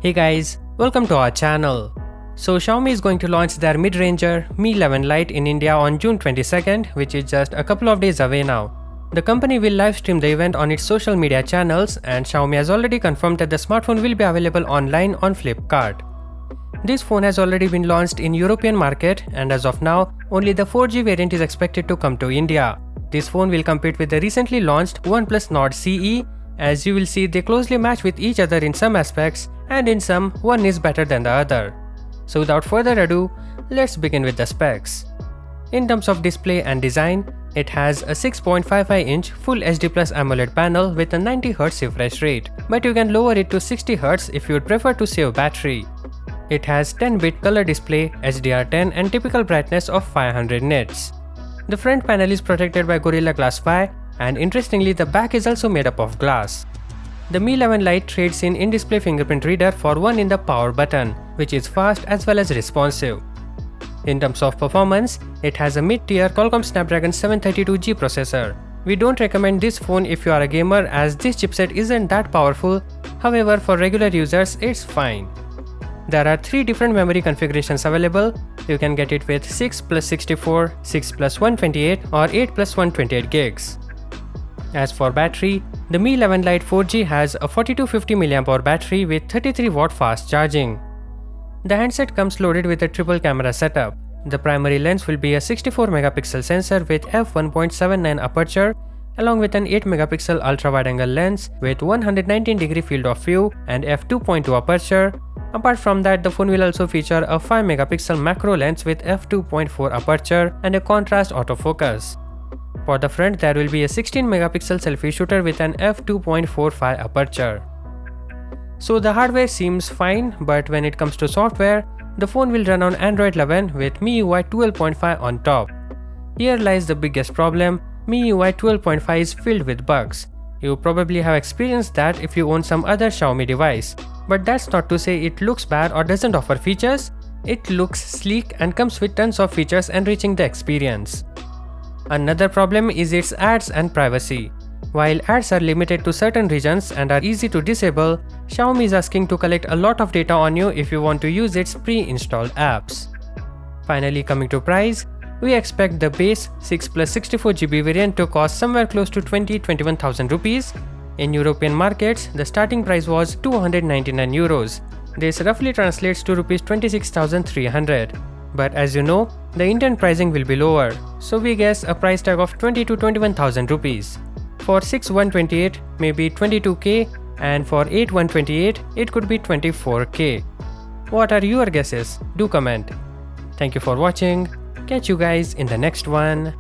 Hey guys, welcome to our channel. So Xiaomi is going to launch their mid-ranger Mi 11 Lite in India on June 22nd, which is just a couple of days away now. The company will live stream the event on its social media channels, and Xiaomi has already confirmed that the smartphone will be available online on Flipkart. This phone has already been launched in European market, and as of now, only the 4G variant is expected to come to India. This phone will compete with the recently launched OnePlus Nord CE. As you will see, they closely match with each other in some aspects, and in some, one is better than the other. So without further ado, let's begin with the specs. In terms of display and design, it has a 6.55-inch Full HD Plus AMOLED panel with a 90Hz refresh rate, but you can lower it to 60Hz if you would prefer to save battery. It has 10-bit color display, HDR10 and typical brightness of 500 nits. The front panel is protected by Gorilla Glass 5, and interestingly the back is also made up of glass. The Mi 11 Lite trades in-display fingerprint reader for one in the power button, which is fast as well as responsive. In terms of performance, it has a mid-tier Qualcomm Snapdragon 732G processor. We don't recommend this phone if you are a gamer, as this chipset isn't that powerful. However, for regular users, it's fine. There are 3 different memory configurations available. You can get it with 6+64, 6+128 or 8+128 gigs. As for battery, the Mi 11 Lite 4G has a 4250 mAh battery with 33W fast charging. The handset comes loaded with a triple camera setup. The primary lens will be a 64MP sensor with f1.79 aperture, along with an 8MP ultra-wide-angle lens with 119° field of view and f2.2 aperture. Apart from that, the phone will also feature a 5MP macro lens with f2.4 aperture and a contrast autofocus. For the front, there will be a 16MP selfie shooter with an f2.45 aperture. So the hardware seems fine, but when it comes to software, the phone will run on Android 11 with MIUI 12.5 on top. Here lies the biggest problem. MIUI 12.5 is filled with bugs. You probably have experienced that if you own some other Xiaomi device. But that's not to say it looks bad or doesn't offer features. It looks sleek and comes with tons of features enriching the experience. Another problem is its ads and privacy. While ads are limited to certain regions and are easy to disable, Xiaomi is asking to collect a lot of data on you if you want to use its pre-installed apps. Finally, coming to price, we expect the base 6+64GB variant to cost somewhere close to 20,000–21,000 rupees. In European markets, the starting price was 299 euros. This roughly translates to rupees 26,300. But as you know, the Indian pricing will be lower, so we guess a price tag of 20,000–21,000 rupees. For 6/128, maybe 22K, and for 8/128, it could be 24K. What are your guesses? Do comment. Thank you for watching. Catch you guys in the next one.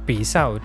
Peace out.